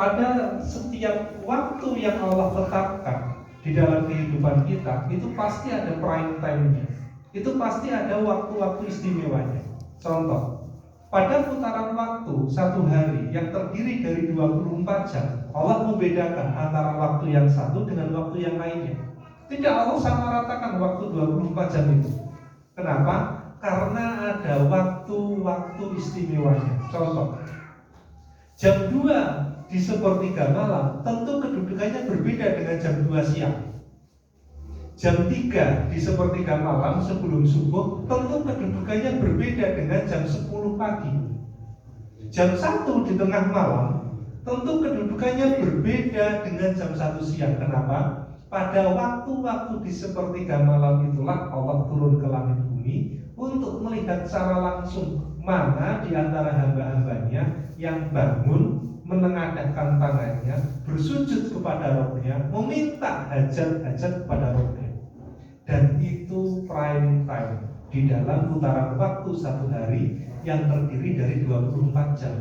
pada setiap waktu yang Allah tetapkan di dalam kehidupan kita, itu pasti ada prime time-nya. Itu pasti ada waktu-waktu istimewanya. Contoh, pada putaran waktu satu hari yang terdiri dari 24 jam, Allah membedakan antara waktu yang satu dengan waktu yang lainnya. Tidak Allah samaratakan waktu 24 jam itu. Kenapa? Karena ada waktu-waktu istimewanya. Contoh, jam 2 di sepertiga malam tentu kedudukannya berbeda dengan jam 2 siang. Jam 3 di sepertiga malam sebelum subuh tentu kedudukannya berbeda dengan jam 10 pagi. Jam 1 di tengah malam tentu kedudukannya berbeda dengan jam 1 siang. Kenapa? Pada waktu-waktu di sepertiga malam itulah Allah turun ke langit bumi untuk melihat secara langsung mana di antara hamba-hambanya yang bangun, menengadahkan tangannya, bersujud kepada Rabb-nya, meminta hajat-hajat kepada Rabb-nya. Dan itu prime time di dalam putaran waktu satu hari yang terdiri dari 24 jam.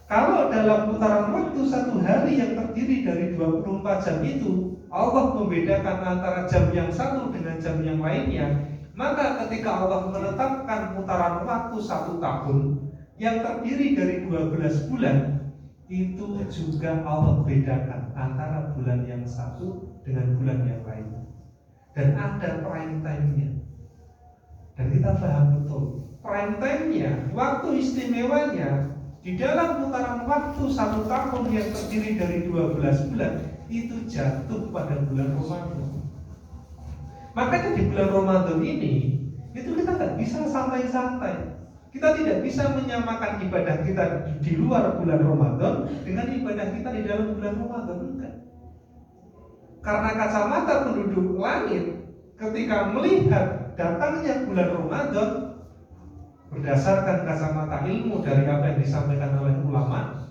Kalau dalam putaran waktu satu hari yang terdiri dari 24 jam itu Allah membedakan antara jam yang satu dengan jam yang lainnya, maka ketika Allah menetapkan putaran waktu 1 tahun yang terdiri dari 12 bulan, itu juga Allah bedakan antara bulan yang satu dengan bulan yang lain. Dan ada prime time-nya. Dan kita paham betul prime time-nya, waktu istimewanya di dalam putaran waktu 1 tahun yang terdiri dari 12 bulan itu jatuh pada bulan Ramadan. Makanya di bulan Ramadan ini itu kita nggak bisa santai-santai. Kita tidak bisa menyamakan ibadah kita di luar bulan Ramadan dengan ibadah kita di dalam bulan Ramadan. Enggak. Karena kacamata penduduk langit ketika melihat datangnya bulan Ramadan berdasarkan kacamata ilmu dari apa yang disampaikan oleh ulama,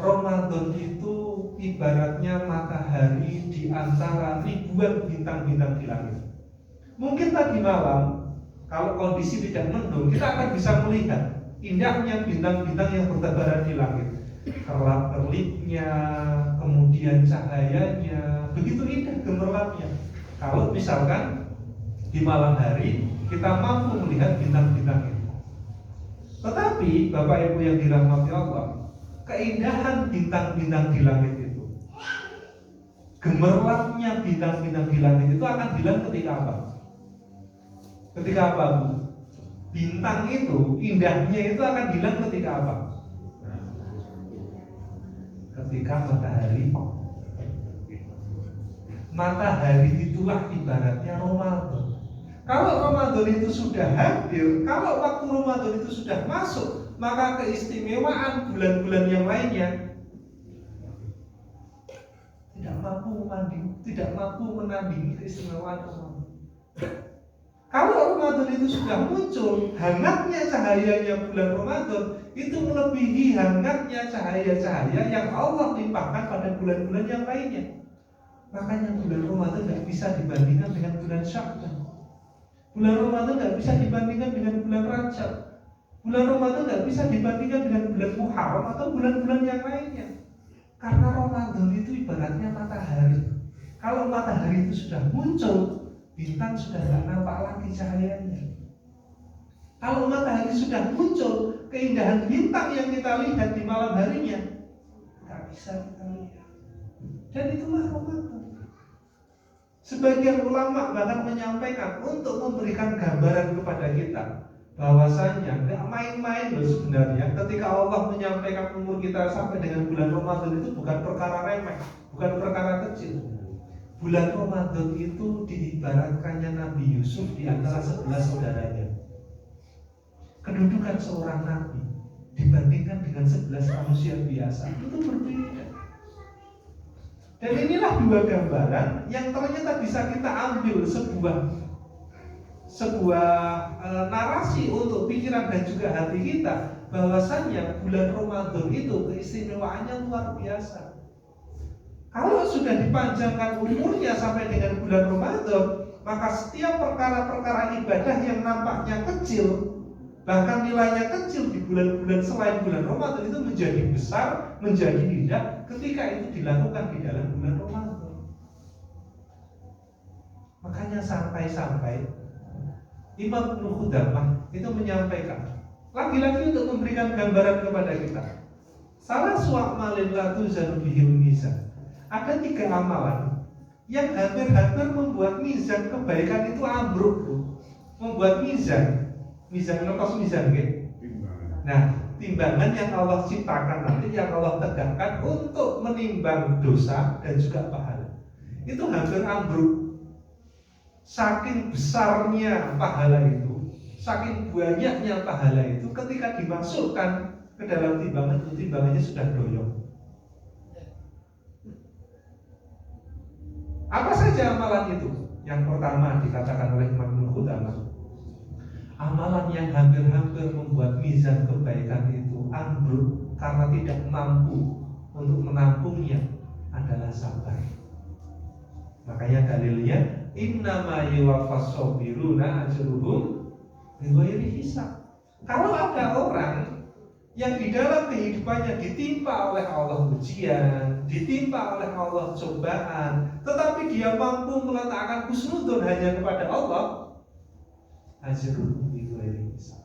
Ramadan itu ibaratnya matahari di antara ribuan bintang-bintang di langit. Mungkin tadi malam kalau kondisi tidak mendung, kita akan bisa melihat indahnya bintang-bintang yang bertebaran di langit. Kerlap-kerlipnya, kemudian cahayanya, begitu indah gemerlapnya. Kalau misalkan di malam hari kita mampu melihat bintang-bintang itu. Tetapi Bapak Ibu yang dirahmati Allah, keindahan bintang-bintang di langit itu, gemerlapnya bintang-bintang di langit itu akan hilang ketika apa? Ketika apa, Bu? Bintang itu, indahnya itu akan hilang ketika apa? Ketika matahari. Matahari itulah ibaratnya Ramadan. Kalau Ramadan itu sudah hadir, kalau waktu Ramadan itu sudah masuk, maka keistimewaan bulan-bulan yang lainnya tidak mampu menandingi keistimewaan Ramadan. Kalau Ramadan itu sudah muncul, hangatnya cahayanya bulan Ramadan itu melebihi hangatnya cahaya-cahaya yang Allah limpahkan pada bulan-bulan yang lainnya. Makanya bulan Ramadan tidak bisa dibandingkan dengan bulan Sya'ban. Bulan Ramadan tidak bisa dibandingkan dengan bulan Rajab. Bulan Ramadan tidak bisa dibandingkan dengan bulan Muharram atau bulan-bulan yang lainnya. Karena Ramadan itu ibaratnya matahari. Kalau matahari itu sudah muncul, bintang sudah tidak nampak lagi cahayanya. Kalau matahari sudah muncul, keindahan bintang yang kita lihat di malam harinya nggak bisa kita lihat. Dan itulah Ramadan. Sebagian ulama bahkan menyampaikan untuk memberikan gambaran kepada kita bahwasanya nggak main-main loh sebenarnya. Ketika Allah menyampaikan umur kita sampai dengan bulan Ramadan itu bukan perkara remeh, bukan perkara kecil. Bulan Ramadan itu diibaratkannya Nabi Yusuf di antara 11 saudaranya. Kedudukan seorang nabi dibandingkan dengan 11 manusia biasa itu berbeda. Dan inilah dua gambaran yang ternyata bisa kita ambil sebuah narasi untuk pikiran dan juga hati kita, bahwasannya bulan Ramadan itu keistimewaannya luar biasa. Kalau sudah dipanjangkan umurnya sampai dengan bulan Ramadan, maka setiap perkara-perkara ibadah yang nampaknya kecil Bahkan nilainya kecil di bulan-bulan selain bulan Ramadan itu menjadi besar, menjadi indah ketika itu dilakukan di dalam bulan Ramadan. Makanya sampai-sampai Imam Ibnu Qudamah itu menyampaikan, lagi-lagi untuk memberikan gambaran kepada kita, salah su'amalin la tuzanu bihil mizan. Ada 3 amalan yang hampir-hampir membuat mizan kebaikan itu ambruk, Bu. Membuat mizan nafas mizan gitu. Nah, timbangan yang Allah ciptakan nanti, yang Allah tegakkan untuk menimbang dosa dan juga pahala, itu hampir ambruk. Saking besarnya pahala itu, saking banyaknya pahala itu, ketika dimasukkan ke dalam timbangan itu, timbangannya sudah doyong. Apa saja amalan itu? Yang pertama dikatakan oleh Imam Ibnu Qudamah, amalan yang hampir-hampir membuat mizan kebaikan itu ambruk karena tidak mampu untuk menampungnya adalah sabar. Makanya dalilnya innama yuwaffas sabiruna ajruhum bighairi hisab. Kalau ada orang yang di dalam kehidupannya ditimpa oleh Allah ujian, ditimpa oleh Allah cobaan, tetapi dia mampu meletakkan husnudzon hanya kepada Allah, ajruhum bighairi hisab.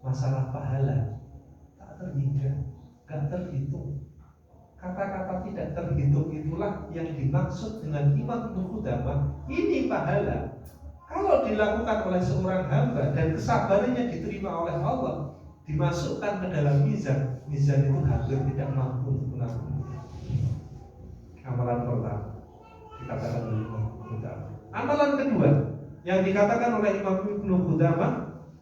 Masalah pahala tak terhingga, tak terhitung. Kata-kata tidak terhitung itulah yang dimaksud dengan Imam Ibnu Qudamah. Ini pahala kalau dilakukan oleh seorang hamba dan kesabarannya diterima oleh Allah, dimasukkan ke dalam mizan. Mizan itu hampir tidak mampu untuk menampung. Amalan pertama dikatakan oleh Imam Ibnu Qudamah. Amalan kedua yang dikatakan oleh Imam Ibnu Qudamah,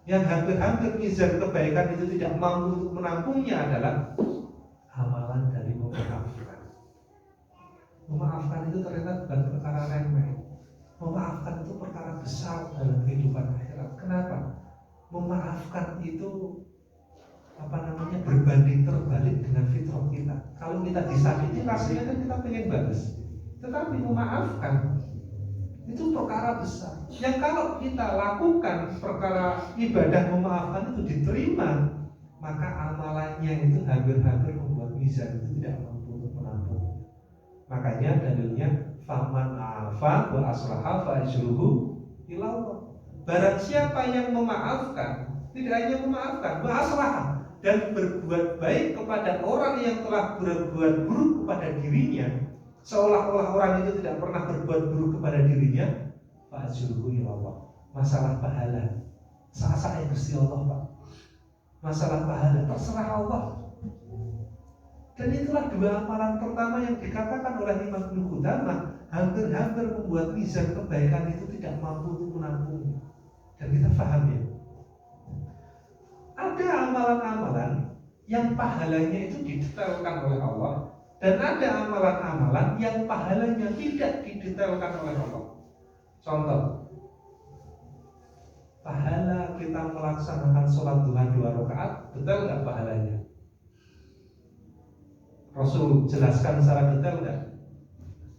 yang hampir-hampir mizan kebaikan itu tidak mampu untuk menampungnya adalah amalan dari memaafkan. Memaafkan itu ternyata bukan perkara remeh. Memaafkan itu perkara besar dalam kehidupan akhirat. Kenapa? Memaafkan itu berbanding terbalik dengan fitrah kita. Kalau kita disakiti, rasanya kan kita pengen balas. Tetapi memaafkan itu perkara besar. Yang kalau kita lakukan perkara ibadah memaafkan itu diterima, maka amalannya itu hampir-hampir membuat mizan itu tidak mampu untuk menampung. Makanya dalilnya faman afa wa aslaha fa ajruhu ilallah. Barang siapa yang memaafkan, tidak hanya memaafkan, wa aslaha, dan berbuat baik kepada orang yang telah berbuat buruk kepada dirinya, seolah-olah orang itu tidak pernah berbuat buruk kepada dirinya, fa ajruhu ilallah. Masalah pahala sah-sah yang Gusti Allah, Pak. Masalah pahala terserah Allah. Dan itulah 2 amalan pertama yang dikatakan oleh Imam Ibnu Qudamah hampir-hampir membuat mizan kebaikan itu tidak mampu untuk menampungnya. Dan kita paham ya, ada amalan-amalan yang pahalanya itu didetailkan oleh Allah, dan ada amalan-amalan yang pahalanya tidak didetailkan oleh Allah. Contoh, pahala kita melaksanakan sholat duha 2 rakaat, betul nggak pahalanya? Rasul jelaskan secara detail nggak?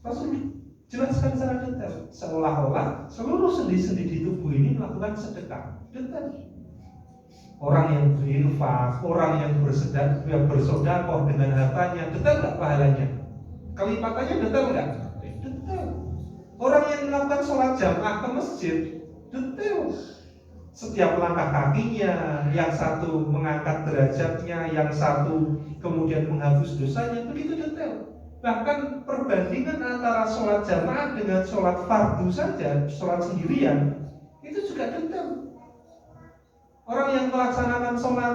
Rasul jelaskan secara detail, seolah-olah seluruh sendi-sendi di tubuh ini melakukan sedekah. Detail. Orang yang berinfak, orang yang bersedekah dengan hartanya, detail nggak pahalanya? Kelipatannya detail nggak? Detail. Orang yang melakukan sholat jamaah ke masjid, detail. Setiap langkah kakinya, yang satu mengangkat derajatnya, yang satu kemudian menghapus dosanya, begitu detail. Bahkan perbandingan antara sholat jamaah dengan sholat fardu saja, sholat sendirian, itu juga detail. Orang yang melaksanakan sholat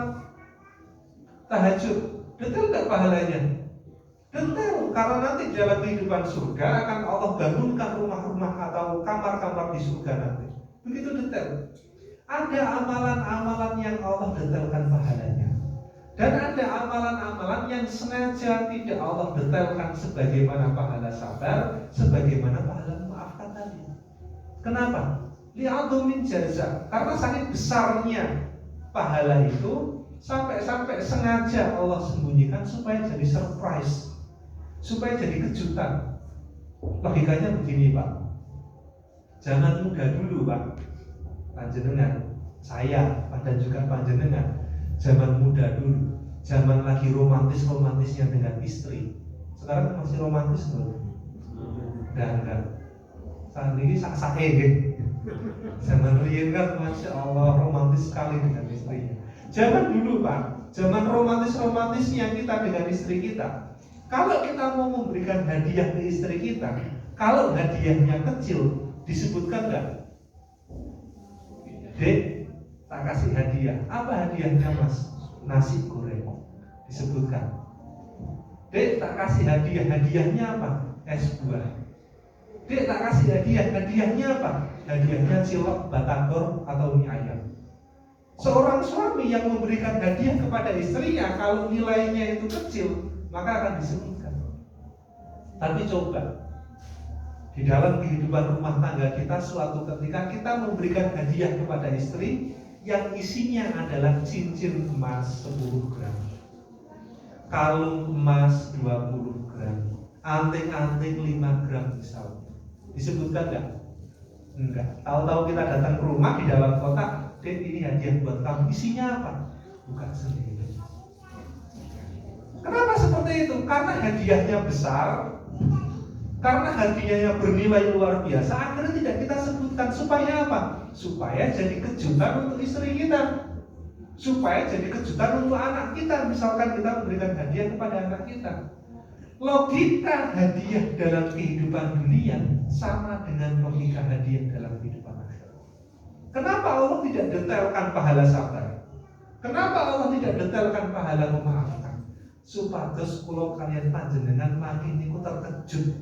tahajud, detail nggak pahalanya? Detail, karena nanti dalam kehidupan surga akan Allah bangunkan rumah-rumah atau kamar-kamar di surga nanti. Begitu detail. Ada amalan-amalan yang Allah detailkan pahalanya, dan ada amalan-amalan yang sengaja tidak Allah detailkan, sebagaimana pahala sabar, sebagaimana pahala memaafkan tadi. Kenapa? Li'adzumin jaza, karena saking besarnya pahala itu sampai sengaja Allah sembunyikan supaya jadi surprise, supaya jadi kejutan. Logikanya begini, Pak. Jangan muda dulu, Pak. Panjenengan saya dan juga panjenengan zaman muda dulu, zaman lagi romantisnya dengan istri. Sekarang masih romantis loh. Dan enggak. Saat ini sak-sake gitu. Zaman riyen kan Masya Allah romantis sekali dengan istrinya. Zaman dulu Pak, zaman romantisnya kita dengan istri kita. Kalau kita mau memberikan hadiah ke istri kita, kalau hadiahnya kecil, disebutkan enggak? Dek, tak kasih hadiah. Apa hadiahnya Mas? Nasi goreng. Disebutkan. Dek, tak kasih hadiah. Hadiahnya apa? Es buah. Dek, tak kasih hadiah. Hadiahnya apa? Hadiahnya cilok, batagor, atau mie ayam. Seorang suami yang memberikan hadiah kepada istrinya, kalau nilainya itu kecil, maka akan disebutkan. Tapi coba di dalam kehidupan rumah tangga kita, suatu ketika kita memberikan hadiah kepada istri yang isinya adalah cincin emas 10 gram, kalung emas 20 gram, anting-anting 5 gram misalnya. Disebutkan enggak? Enggak. Tahu-tahu kita datang ke rumah di dalam kotak, Dek, ini hadiah buat kamu. Isinya apa? Buka sendiri. Kenapa seperti itu? Karena hadiahnya besar, karena hadiahnya bernilai luar biasa. Akhirnya tidak kita sebutkan. Supaya apa? Supaya jadi kejutan untuk istri kita, supaya jadi kejutan untuk anak kita. Misalkan kita memberikan hadiah kepada anak kita. Logika hadiah dalam kehidupan dunia sama dengan logika hadiah dalam kehidupan akhirat. Kenapa Allah tidak detailkan pahala sabar? Kenapa Allah tidak detailkan pahala memaafkan? Supados kula kalian panjenengan makin niku terkejut.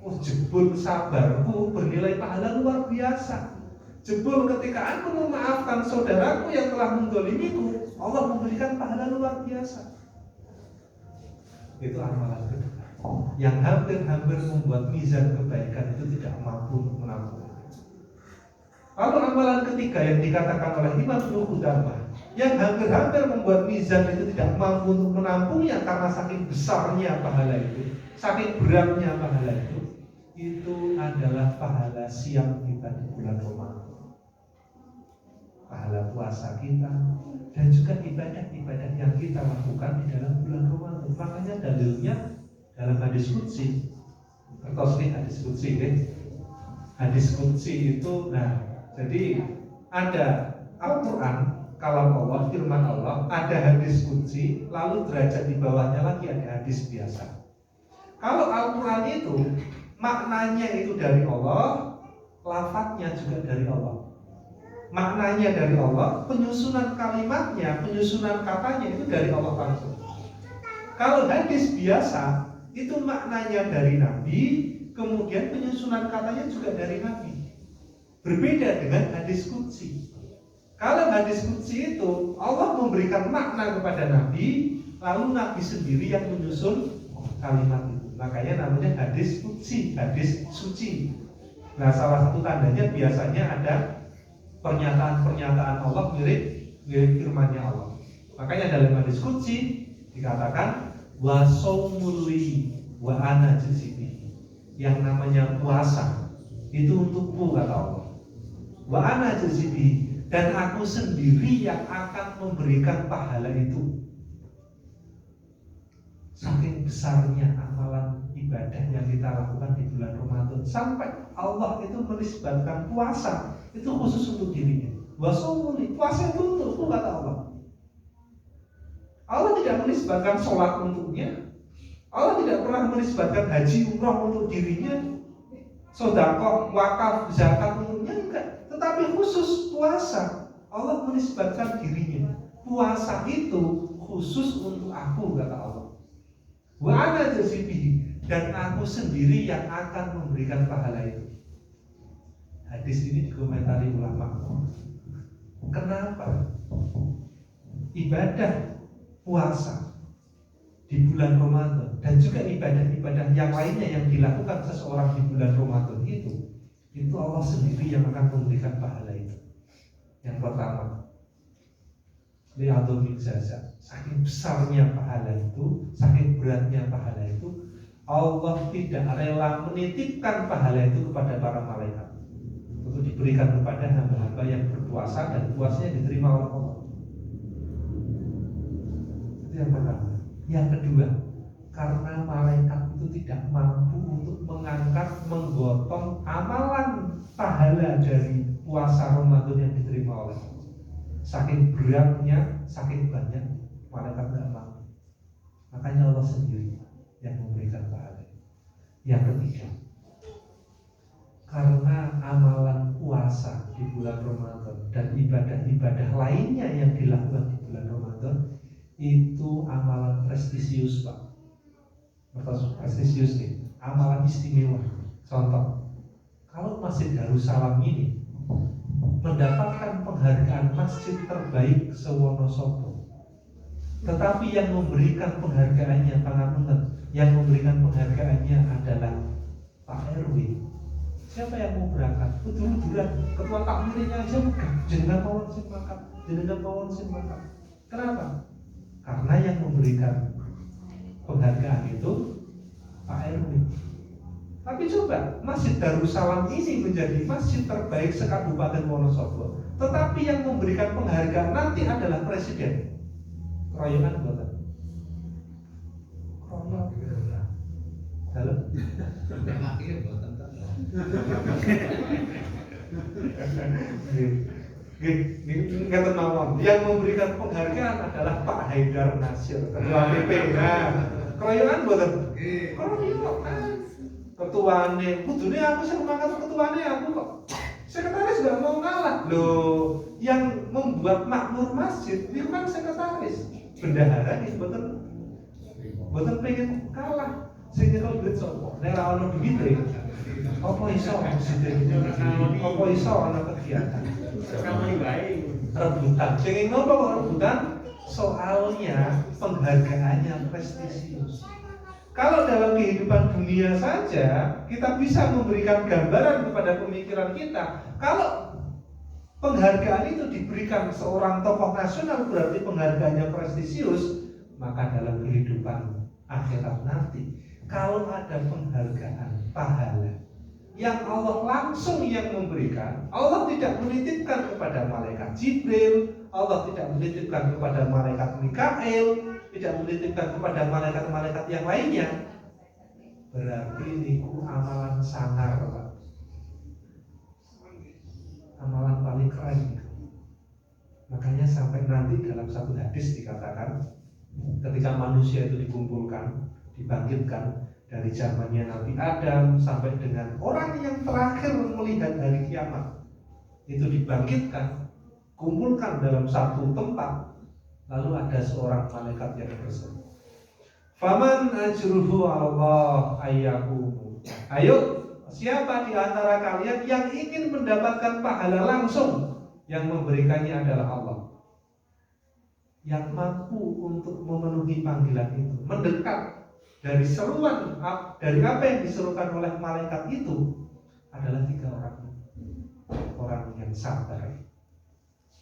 Oh, jebul sabarku bernilai pahala luar biasa. Jebul ketika aku memaafkan saudaraku yang telah mendolimiku, Allah memberikan pahala luar biasa. Itu amalan kedua yang hampir-hampir membuat mizan kebaikan itu tidak mampu menampung. Lalu amalan ketiga yang dikatakan oleh Imam Ibnu Qudamah, yang hampir-hampir membuat mizan itu tidak mampu untuk menampungnya karena saking besarnya pahala itu, saking beratnya pahala itu adalah pahala siam kita di bulan Ramadan, pahala puasa kita, dan juga ibadah-ibadah yang kita lakukan di dalam bulan Ramadan. Makanya dalilnya dalam hadis qudsi. Terus nih hadis qudsi nih. Hadis qudsi itu, nah, jadi ada Al-Quran, kalam Allah, firman Allah, ada hadis qudsi, lalu derajat di bawahnya lagi ada hadis biasa. Kalau Al-Quran itu maknanya itu dari Allah, lafadznya juga dari Allah. Maknanya dari Allah, penyusunan kalimatnya, penyusunan katanya itu dari Allah langsung. Kalau hadis biasa, itu maknanya dari Nabi, kemudian penyusunan katanya juga dari Nabi. Berbeda dengan hadis qudsi. Kalau hadis qudsi itu, Allah memberikan makna kepada Nabi, lalu Nabi sendiri yang menyusun kalimat itu. Makanya namanya hadis qudsi, hadis suci. Nah, salah satu tandanya biasanya ada pernyataan-pernyataan Allah mirip firman-Nya Allah. Makanya dalam hadis qudsi dikatakan wa shaumuli wa ana jazibi. Yang namanya puasa itu untukku, kata Allah. Wa ana jazibi, dan aku sendiri yang akan memberikan pahala itu. Saking besarnya amalan ibadah yang kita lakukan di bulan Ramadan, sampai Allah itu menisbatkan puasa itu khusus untuk dirinya. Wa shaumuli, puasa itu untukku, kata Allah. Allah tidak menisbatkan sholat untuknya. Allah tidak pernah menisbatkan haji umrah untuk dirinya, sedekah, wakaf, zakat untuknya, enggak. Tetapi khusus puasa, Allah menisbatkan dirinya. Puasa itu khusus untuk aku, kata Allah. Wa ana jazibihi, dan aku sendiri yang akan memberikan pahala itu. Hadis ini dikomentari ulama. Kenapa ibadah puasa di bulan Ramadan dan juga ibadah-ibadah yang lainnya yang dilakukan seseorang di bulan Ramadan itu Allah sendiri yang akan memberikan pahala itu. Yang pertama, li'adhamil jaza, saking besarnya pahala itu, saking beratnya pahala itu, Allah tidak rela menitipkan pahala itu kepada para malaikat. untuk diberikan kepada hamba-hamba yang berpuasa dan puasanya diterima oleh Allah. Itu yang pertama. Yang kedua, karena malaikat itu tidak mampu untuk mengangkat, menggotong amalan pahala dari puasa Ramadan yang diterima oleh Allah. Saking beratnya, saking banyak, malaikat tidak mampu. Makanya Allah sendiri yang memberikan pahala. Yang ketiga, karena amalan puasa di bulan Ramadan dan ibadah-ibadah lainnya yang dilakukan di bulan Ramadan itu amalan prestisius, Pak. Atau prestisius nih, amalan istimewa. Contoh, kalau Masjid Darussalam ini mendapatkan penghargaan masjid terbaik sewonosobo, tetapi yang memberikan penghargaannya pangapunten, yang memberikan penghargaannya adalah Pak RW. Siapa yang mau berangkat? Udur-uduran, ketua takmirnya aja bukan. Jenengan mawon sing makan, jenengan mawon sing makan. Kenapa? Karena yang memberikan penghargaan itu Pak RW. Tapi coba Masjid Darussalam ini menjadi masjid terbaik se-Kabupaten Wonosobo, tetapi yang memberikan penghargaan nanti adalah presiden. Keroyokan buatan. Keroyokan. Halo. Ngeten mawon. Yang memberikan penghargaan adalah Pak Haidar Nasir, Ketua PP. Nah, keroyokan buatan. Keroyokan. Ketuane, kudune aku sing mangkat ketuane aku kok. Sekretaris gak mau ngalah. Loh, yang membuat makmur masjid itu kan sekretaris. Bendahara iki mboten pengen kalah. Sing nyekel duit sapa? Nek ora ono duwite. Apa iso presiden? Apa iso ana kegiatan? Sekali wae rebutan. Sing ngopo kok rebutan? Soalnya penghargaannya prestisius. Kalau dalam kehidupan dunia saja kita bisa memberikan gambaran kepada pemikiran kita. Kalau penghargaan itu diberikan seorang tokoh nasional berarti penghargaannya prestisius, maka dalam kehidupan akhirat nanti kalau ada penghargaan pahala yang Allah langsung yang memberikan, Allah tidak menitipkan kepada malaikat Jibril, Allah tidak menitipkan kepada malaikat Mikail, tidak menitipkan kepada malaikat-malaikat yang lainnya, berarti niku amalan sangar, Pak. Amalan paling keren. Makanya sampai nanti dalam satu hadis dikatakan, ketika manusia itu dikumpulkan, dibangkitkan dari zamannya Nabi Adam sampai dengan orang yang terakhir melihat hari kiamat, itu dibangkitkan, kumpulkan dalam satu tempat. Lalu ada seorang malaikat yang berseru, "Faman ajruhu Allah ayyakum." Ayo, siapa di antara kalian yang ingin mendapatkan pahala langsung? Yang memberikannya adalah Allah. Yang mampu untuk memenuhi panggilan itu, mendekat dari seruan, dari apa yang diserukan oleh malaikat itu adalah 3 orang. Orang yang sabar,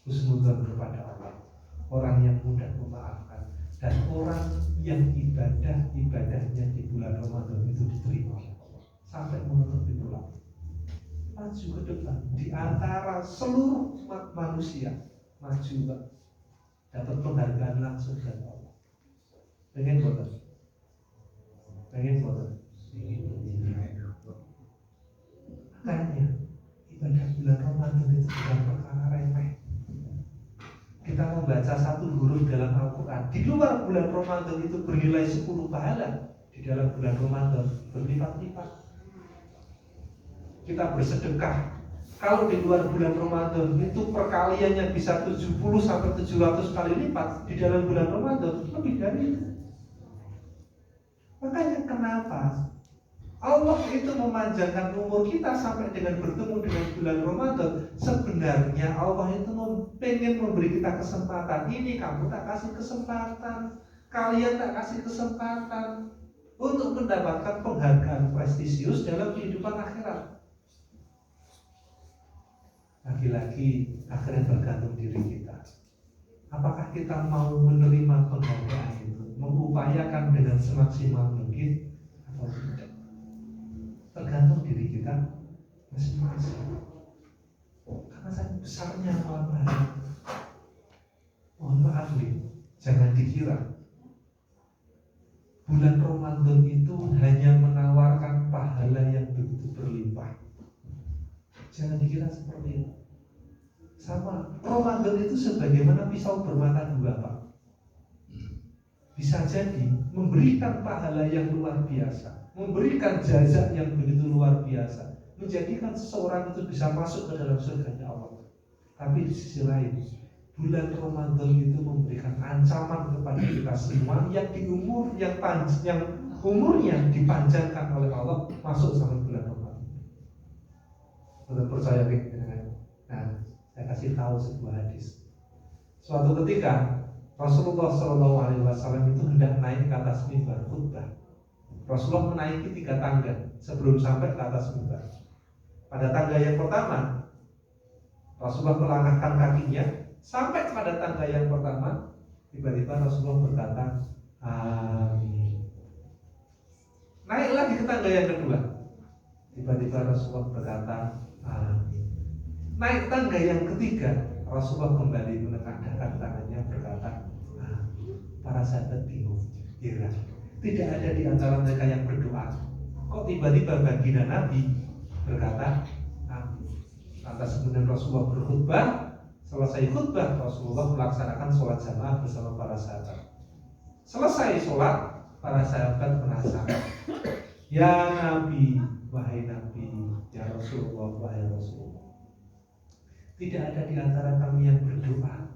husnudzon kepada Allah, orang yang mudah memaafkan, dan orang yang ibadahnya di bulan Ramadan itu diterima sampai menutup pintu langit. Maju ke depan di antara seluruh umat manusia, maju dapat penghargaan langsung dari Allah. Pengen boten? Makanya ibadah bulan Ramadan itu bukan perkara remeh. Kita membaca satu huruf dalam Al-Quran di luar bulan Ramadan itu bernilai 10 pahala. Di dalam bulan Ramadan berlipat-lipat. Kita bersedekah, kalau di luar bulan Ramadan itu perkaliannya bisa 70 sampai 700 kali lipat. Di dalam bulan Ramadan lebih dari itu. Makanya kenapa Allah itu memanjangkan umur kita sampai dengan bertemu dengan bulan Ramadan. Sebenarnya Allah itu pengen memberi kita kesempatan. Ini kamu tak kasih kesempatan, kalian tak kasih kesempatan untuk mendapatkan penghargaan prestisius dalam kehidupan akhirat. Lagi-lagi akhirnya tergantung diri kita. Apakah kita mau menerima penghargaan itu, mengupayakan dengan semaksimal mungkin atau tidak? Tergantung diri kita masing-masing. Karena saking besarnya amalan pahala. Mohon maaf nih, jangan dikira bulan Ramadan itu hanya menawarkan pahala yang begitu berlimpah. Jangan dikira seperti itu. Sama, Ramadan itu sebagaimana pisau bermata dua, Pak. Bisa jadi memberikan pahala yang luar biasa, memberikan jazak yang begitu luar biasa, menjadikan seseorang itu bisa masuk ke dalam surga Allah. Tapi di sisi lain, bulan Ramadan itu memberikan ancaman kepada kita semua yang di umur yang umurnya dipanjangkan oleh Allah masuk sama bulan Ramadan. Betul percaya dengan? Nah, saya kasih tahu sebuah hadis. Suatu ketika Rasulullah SAW itu hendak naik ke atas mimbar khutbah. Rasulullah menaiki 3 tangga sebelum sampai ke atas mimbar. Pada tangga yang pertama, Rasulullah melangkahkan kakinya sampai pada tangga yang pertama. Tiba-tiba Rasulullah berkata, amin. Naik lagi ke tangga yang kedua. Tiba-tiba Rasulullah berkata, amin. Naik tangga yang ketiga, Rasulullah kembali menengadahkan tangannya berkata, para sahabat bingung, heran. Tidak ada di antara mereka yang berdoa. Kok tiba-tiba baginda Nabi berkata, amin. Lantas kemudian Rasulullah berkhutbah. Selesai khutbah, Rasulullah melaksanakan sholat jamaah bersama para sahabat. Selesai sholat, para sahabat penasaran. Ya Nabi, wahai Nabi, ya Rasulullah, wahai Rasulullah. Tidak ada di antara kami yang berdoa.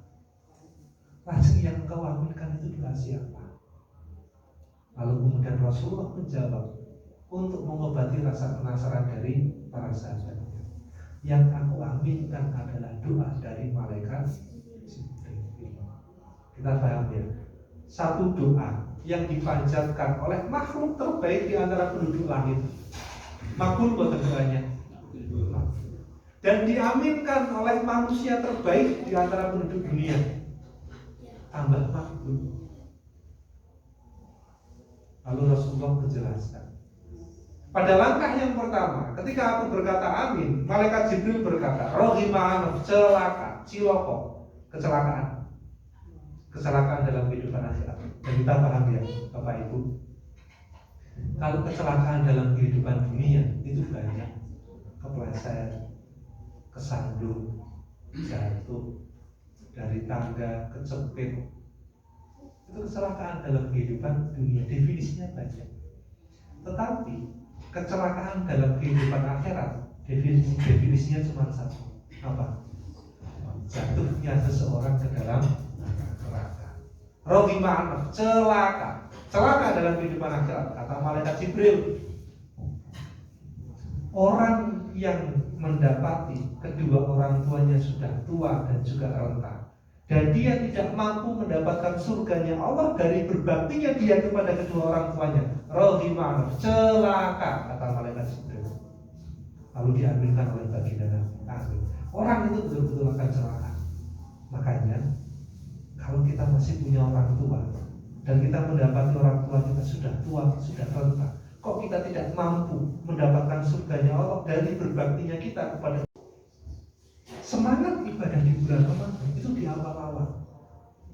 Lajeng yang engkau aminkan itu doa siapa? Lalu kemudian Rasulullah menjawab untuk mengobati rasa penasaran dari para sahabat. Yang aku aminkan adalah doa dari malaikat Jibril. Kita paham ya? Satu doa yang dipanjatkan oleh makhluk terbaik di antara penduduk langit. Makbul buat doanya. Dan diaminkan oleh manusia terbaik di antara penduduk dunia. Tambah makbul. Lalu Rasulullah menjelaskan. Pada langkah yang pertama, ketika aku berkata amin, malaikat Jibril berkata, rohimah, celaka, ciloko, kecelakaan dalam kehidupan akhirat. Dan kita paham ya, Bapak Ibu, kalau kecelakaan dalam kehidupan dunia itu banyak, kepleset, kesandung, jatuh dari tangga, kecepit. Itu kecelakaan dalam kehidupan dunia, definisinya banyak. Tetapi kecelakaan dalam kehidupan akhirat definisinya cuma satu. Apa? Jatuhnya seseorang ke dalam neraka. Rohimah, celaka dalam kehidupan akhirat, kata malaikat Jibril. Orang yang mendapati kedua orang tuanya sudah tua dan juga renta, dan dia tidak mampu mendapatkan surganya Allah dari berbaktinya dia kepada kedua orang tuanya. Rohimah, celaka, kata malaikat Jibril. Lalu diaminkan oleh baginda Nabi. Amin. Orang itu betul-betul akan celaka. Makanya kalau kita masih punya orang tua dan kita mendapati orang tua kita sudah tua, sudah renta, kok kita tidak mampu mendapatkan surganya Allah dari berbaktinya kita kepada. Semangat ibadah di bulan Ramadan itu di awal-awal.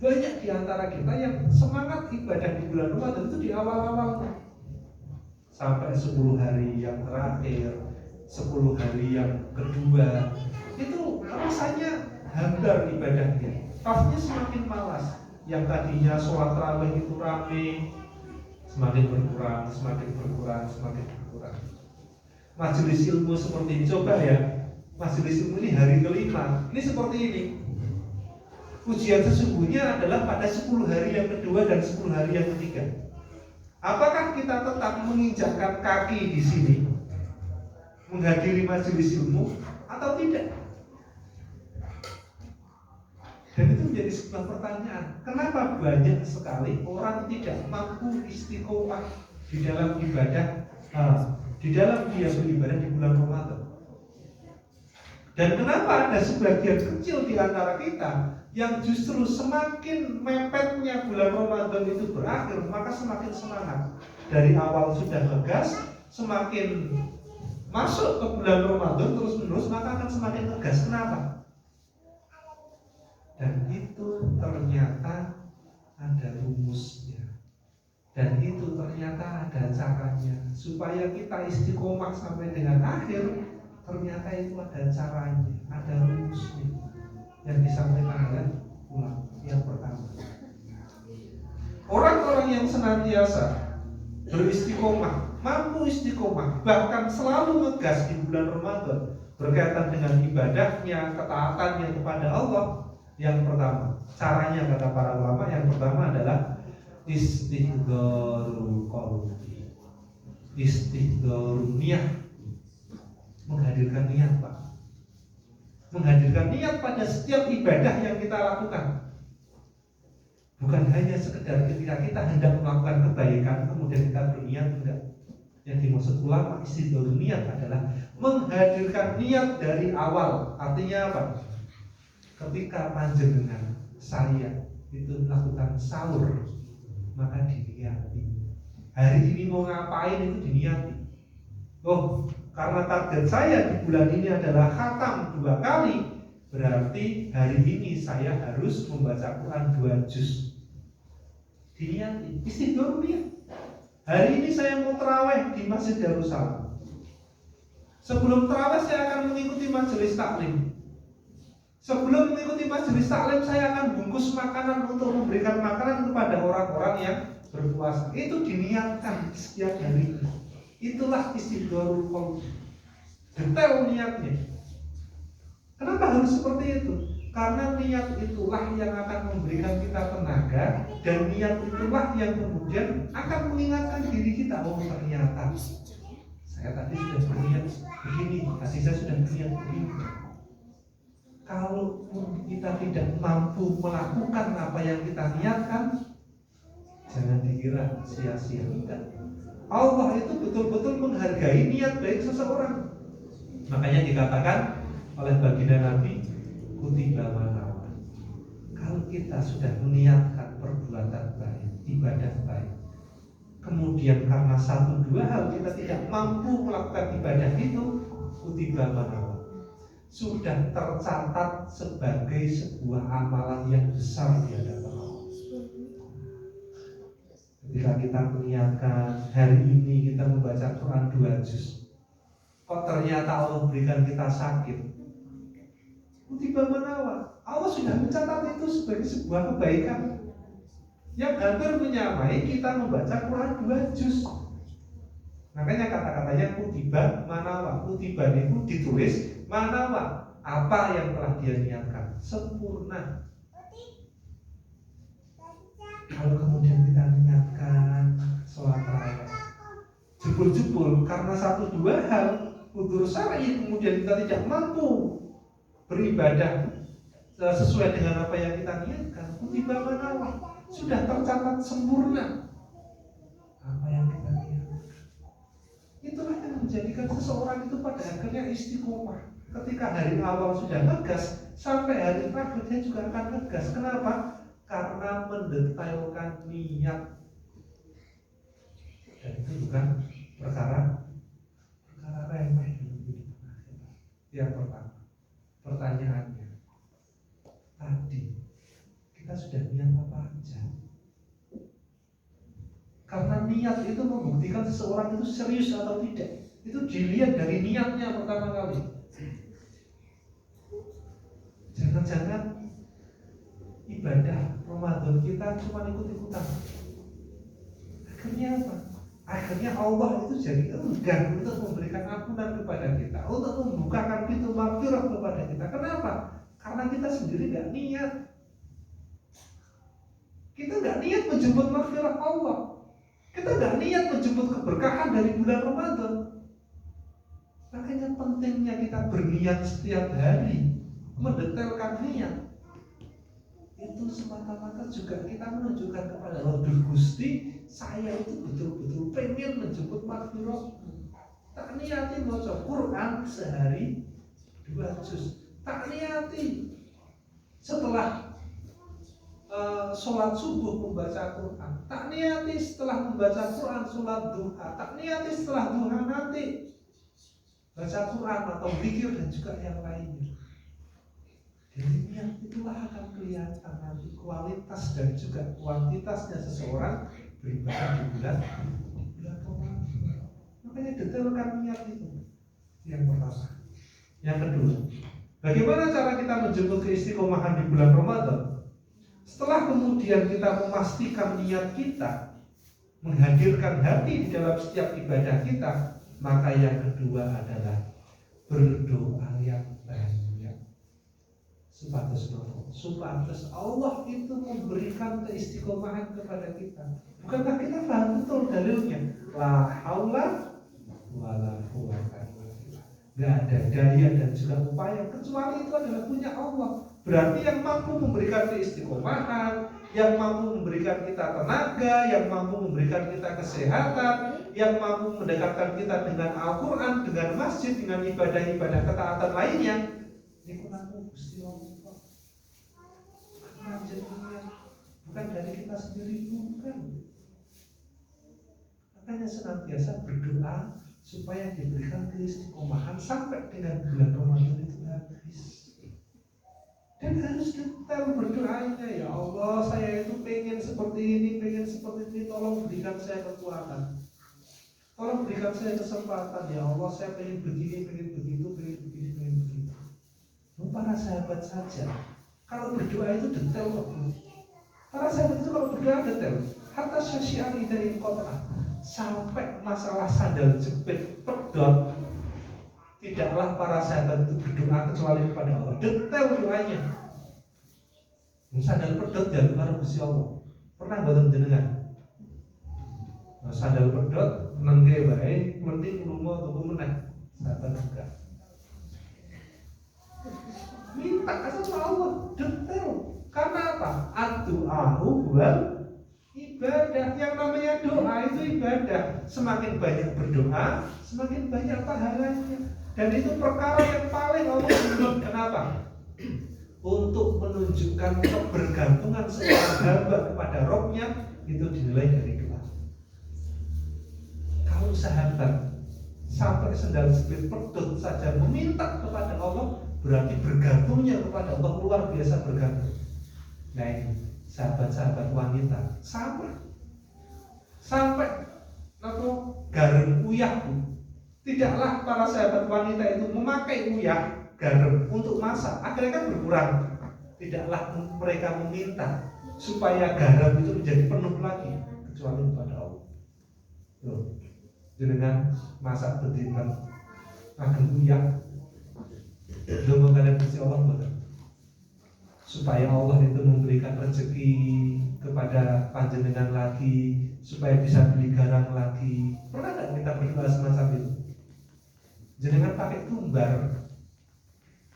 Banyak di antara kita yang semangat ibadah di bulan Ramadan itu di awal-awal. Sampai 10 hari yang terakhir, 10 hari yang kedua, itu rasanya hambar ibadahnya. Rasanya semakin malas. Yang tadinya sholat tarawih itu rame, semakin berkurang. Majelis ilmu seperti ini, coba ya. Majelis ilmu ini hari kelima, ini seperti ini. Ujian sesungguhnya adalah pada 10 hari yang kedua dan 10 hari yang ketiga. Apakah kita tetap menginjakkan kaki di sini, menghadiri majelis ilmu, atau tidak? Dan itu menjadi sebuah pertanyaan. Kenapa banyak sekali orang tidak mampu istiqomah di dalam ibadah, di dalam dia beribadah di bulan Ramadan? Dan kenapa ada sebagian kecil di antara kita yang justru semakin mepetnya bulan Ramadan itu berakhir, maka semakin semangat. Dari awal sudah ngegas, semakin masuk ke bulan Ramadan terus-menerus, maka akan semakin ngegas. Kenapa? Dan itu ternyata ada rumusnya. Dan itu ternyata ada caranya. Supaya kita istiqomah sampai dengan akhir, ternyata itu ada caranya, ada rumusnya yang disampaikan oleh ulama. Yang pertama, orang-orang yang senantiasa beristiqomah, mampu istiqomah, bahkan selalu ngegas di bulan Ramadan berkaitan dengan ibadahnya, ketaatannya kepada Allah. Yang pertama, caranya kata para ulama, yang pertama adalah istihdarul qalbi. Istihdarul niat, menghadirkan niat, Pak. Menghadirkan niat pada setiap ibadah yang kita lakukan. Bukan hanya sekedar ketika kita hendak melakukan kebaikan kemudian kita berniat, enggak. Yang dimaksud ulama istihdarul niat adalah menghadirkan niat dari awal. Artinya apa? Ketika panjenengan saya itu melakukan sahur, maka diniati. Hari ini mau ngapain itu diniati. Oh, karena target saya di bulan ini adalah khatam 2 kali, berarti hari ini saya harus membaca Quran 2 juz. Diniati, istihdarul niat. Hari ini saya mau tarawih di Masjid Darussalam. Sebelum tarawih saya akan mengikuti majelis taklim. Sebelum mengikuti majelis taklim saya akan bungkus makanan untuk memberikan makanan kepada orang-orang yang berpuasa. Itu diniatkan setiap hari. Itulah istihdarul qalbi. Detail niatnya. Kenapa harus seperti itu? Karena niat itulah yang akan memberikan kita tenaga, dan niat itulah yang kemudian akan mengingatkan diri kita, oh ternyata saya tadi sudah berniat begini, tadi saya sudah berniat begini. Kalau kita tidak mampu melakukan apa yang kita niatkan, jangan dikira sia-sia. Enggak. Allah itu betul-betul menghargai niat baik seseorang. Makanya dikatakan oleh baginda Nabi, kutiba manawa. Kalau kita sudah meniatkan perbuatan baik, ibadah baik, kemudian karena 1-2 hal kita tidak mampu melakukan ibadah itu, kutiba manawa, sudah tercatat sebagai sebuah amalan yang besar di hadapan Allah. Ketika kita meniatkan hari ini kita membaca Quran 2 juz, kok ternyata Allah berikan kita sakit, kutiba manawa, Allah sudah mencatat itu sebagai sebuah kebaikan yang hampir menyamai kita membaca Quran 2 juz. Makanya kata-katanya kutiba manawa. Kutiba itu ditulis, manawa, apa yang telah dia niatkan sempurna. Kalau kemudian kita niatkan sholat tarawih jebul-jebul karena 1-2 hal udzur syar'i, kemudian kita tidak mampu beribadah sesuai dengan apa yang kita niatkan, kutiba manawa, sudah tercatat sempurna apa yang kita niatkan. Itulah yang menjadikan seseorang itu pada akhirnya istiqomah. Ketika hari awal sudah ngegas, sampai hari terakhir dia juga akan ngegas. Kenapa? Karena mendetailkan niat. Dan itu bukan perkara remeh. Yang pertama, pertanyaannya, tadi kita sudah niat apa aja? Karena niat itu membuktikan seseorang itu serius atau tidak. Itu dilihat dari niatnya pertama kali. Jangan-jangan ibadah Ramadan kita cuma ikut-ikutan. Akhirnya apa? Akhirnya Allah itu jadi enggan untuk memberikan ampunan kepada kita, untuk membukakan pintu maghfirah kepada kita. Kenapa? Karena kita sendiri gak niat. Kita gak niat menjemput maghfirah Allah. Kita gak niat menjemput keberkahan dari bulan Ramadan. Makanya pentingnya kita berniat setiap hari, mendetailkan niat. Itu semata-mata juga kita menunjukkan kepada Allah, Gusti, saya itu betul-betul pengen menjemput maghfirah. Tak niati baca Quran sehari 2 juz. Tak niati setelah sholat subuh membaca Quran. Tak niati setelah membaca Quran sholat duha. Tak niati setelah duha nanti baca Quran atau zikir dan juga yang lainnya. Dari niat itulah akan kelihatan nanti kualitas dan juga kuantitasnya seseorang beribadah di bulan Ramadan. Makanya detailkan niat itu. Yang pertama. Yang kedua, bagaimana cara kita menjemput keistiqomahan di bulan Ramadan? Setelah kemudian kita memastikan niat kita, menghadirkan hati di dalam setiap ibadah kita, maka yang kedua adalah berdoa yang banyak. Supados Allah itu memberikan keistiqomahan kepada kita. Bukankah kita paham betul dalilnya? La haula wala quwwata illa billah. Gak ada daya dan juga upaya kecuali itu adalah punya Allah. Berarti yang mampu memberikan keistiqomahan, yang mampu memberikan kita tenaga, yang mampu memberikan kita kesehatan, yang mampu mendekatkan kita dengan Al-Quran, dengan masjid, dengan ibadah-ibadah ketaatan lainnya, itu aku Gusti Allah. Bukan dari kita sendiri, bukan. Makanya senantiasa berdoa supaya diberikan keistiqomahan sampai dengan bulan Ramadan itu habis. Dan harus detail berdoanya, ya Allah, saya itu pengen seperti ini, tolong berikan saya kekuatan. Tolong berikan saya kesempatan, ya Allah, saya pengen begini, pengen begitu. Para sahabat saja, kalau berdoa itu detail kok. Para sahabat itu kalau berdoa detail. Hatta syasyari dari kota, sampai masalah sandal jepit pedot, tidaklah para sahabat itu berdoa kecuali kepada Allah. Detail doanya. Sandal pedot dan karo Gusti Allah. Pernah boten jenengan? Sandal pedot nengge wae, mending lunga tuku meneh. Sahabat juga. Minta sama Allah detail. Karena apa? Ad-du'a'u wal ibadah. Yang namanya doa itu ibadah. Semakin banyak berdoa, semakin banyak pahalanya. Dan itu perkara yang paling Allah tuntut. Kenapa? Untuk menunjukkan kebergantungan seorang hamba kepada Rabb-nya, itu dinilai dari doa. Kalau sahabat sampai sendal jepit pedot saja meminta kepada Allah, berarti bergantungnya kepada Allah luar biasa bergantung. Nah ini sahabat-sahabat wanita sama. Sampai garam uyah, tidaklah para sahabat wanita itu memakai uyah garam untuk masak, akhirnya kan berkurang. Tidaklah mereka meminta supaya garam itu menjadi penuh lagi, kecuali kepada Allah. Loh, dengan masak bedinten ageng uyah, belum kalian Gusti Allah betul. Supaya Allah itu memberikan rezeki kepada panjenengan lagi, supaya bisa beli garam lagi. Pernah nggak kita berdoa semacam itu? Jenengan pakai tumbar,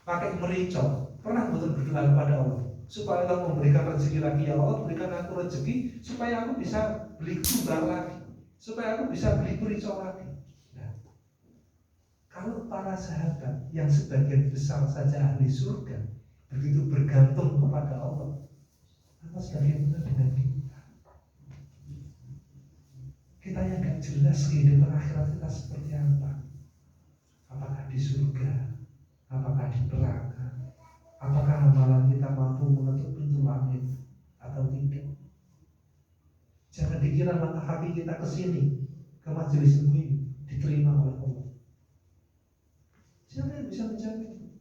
pakai merica, pernah betul berdoa kepada Allah supaya Allah memberikan rezeki lagi. Ya Allah, berikan aku rezeki supaya aku bisa beli tumbar lagi, supaya aku bisa beli merica lagi. Nah, kalau para sahabat yang sebagian besar saja ahli surga begitu bergantung kepada Allah, apa bagaimana dengan kita? Kita yang gak jelas kehidupan akhirat kita seperti apa? Apakah di surga? Apakah di neraka? Apakah amalan kita mampu menutup pintu langit atau tidak? Jangan dikira langkah kaki kita ke sini, ke majelis ini diterima oleh Allah. Siapa yang bisa menjamin?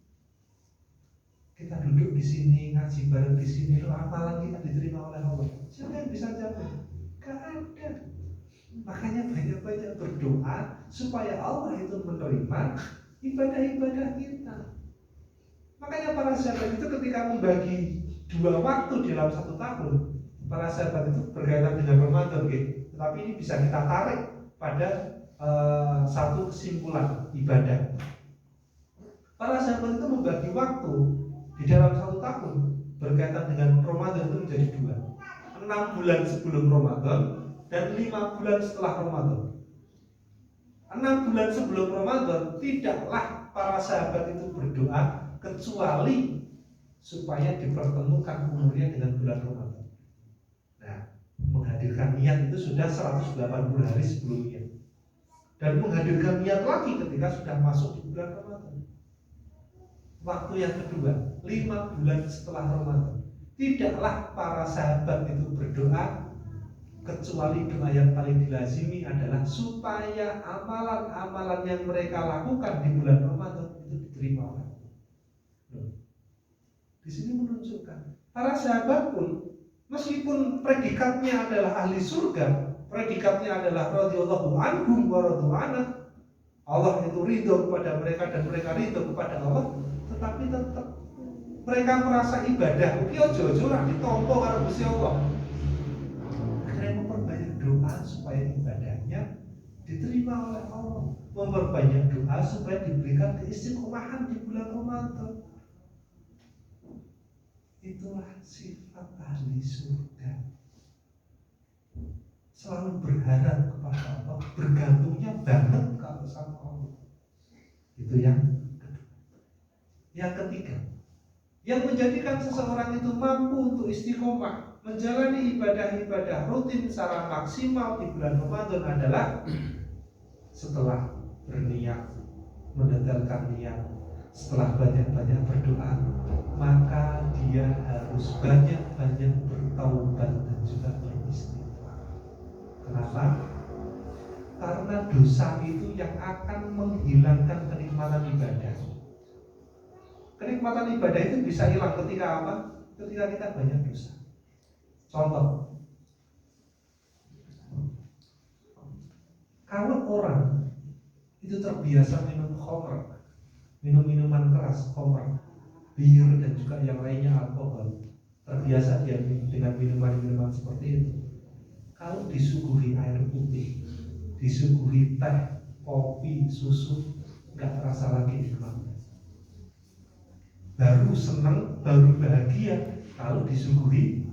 Kita duduk di sini, ngaji bareng di sini, amalan kita diterima oleh Allah. Siapa yang bisa jamin? Gak ada. Makanya banyak-banyak berdoa supaya Allah itu menerima ibadah-ibadah kita. Makanya para sahabat itu ketika membagi 2 waktu dalam 1 tahun, para sahabat itu berkaitan dengan Ramadan, gitu. Tapi ini bisa kita tarik pada satu kesimpulan ibadah. Para sahabat itu membagi waktu di dalam 1 tahun berkaitan dengan Ramadan itu menjadi 2. 6 bulan sebelum Ramadan dan 5 bulan setelah Ramadan. 6 bulan sebelum Ramadan tidaklah para sahabat itu berdoa kecuali supaya dipertemukan umurnya dengan bulan Ramadan. Nah, menghadirkan niat itu sudah 180 hari sebelumnya. Dan menghadirkan niat lagi ketika sudah masuk di bulan Ramadan. Waktu yang kedua, 5 bulan setelah Ramadan. Tidaklah para sahabat itu berdoa kecuali doa yang paling dilazimi adalah supaya amalan-amalan yang mereka lakukan di bulan Ramadan itu diterima oleh Allah. Di sini menunjukkan para sahabat pun meskipun predikatnya adalah ahli surga, predikatnya adalah radhiyallahu anhum wa radu anhu, Allah itu ridho kepada mereka dan mereka ridho kepada Allah, tetapi tetap mereka merasa ibadah iki ojo-ojo ora ditampa karo Gusti Allah. Akhirnya memperbanyak doa supaya ibadahnya diterima oleh Allah, memperbanyak doa supaya diberikan keistiqomahan di bulan Ramadan. Itulah sifat ahli surga. Selalu berharap kepada Allah, bergantungnya banget kalau sama Allah. Itu yang kedua. Yang ketiga, yang menjadikan seseorang itu mampu untuk istiqomah menjalani ibadah-ibadah rutin secara maksimal di bulan Ramadan adalah setelah berniat, mendetailkan niat, setelah banyak-banyak berdoa, maka dia harus banyak-banyak bertaubat dan juga beristighfar. Kenapa? Karena dosa itu yang akan menghilangkan kenikmatan ibadah. Kenikmatan ibadah itu bisa hilang ketika apa? Ketika kita banyak dosa. Contoh, kalau orang itu terbiasa minum khamr, minum minuman keras, khamr, bir dan juga yang lainnya alkohol, terbiasa dia dengan minuman-minuman seperti itu. Kalau disuguhi air putih, disuguhi teh, kopi, susu, nggak terasa lagi nikmatnya. Baru senang, baru bahagia kalau disuguhi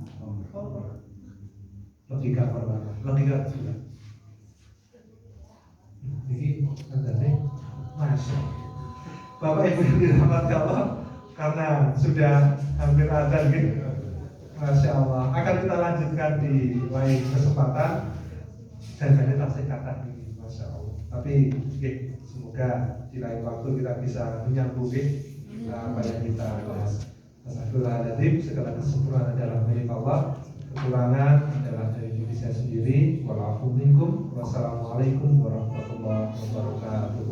logika pertama, logika kedua. Ini katanya masya. Bapak Ibu yang dirahmati Allah, karena sudah hampir adzan gitu. Masya Allah. Akan kita lanjutkan di lain kesempatan. Dan jadi tafsir kata ini, Masya Allah. Tapi semoga di lain waktu kita bisa menyambung apa yang kita bahas. Astagfirullahaladzim, segala kesempurnaan adalah milik Allah, kekurangan adalah dari diri saya sendiri. Wassalamualaikum warahmatullahi wabarakatuh.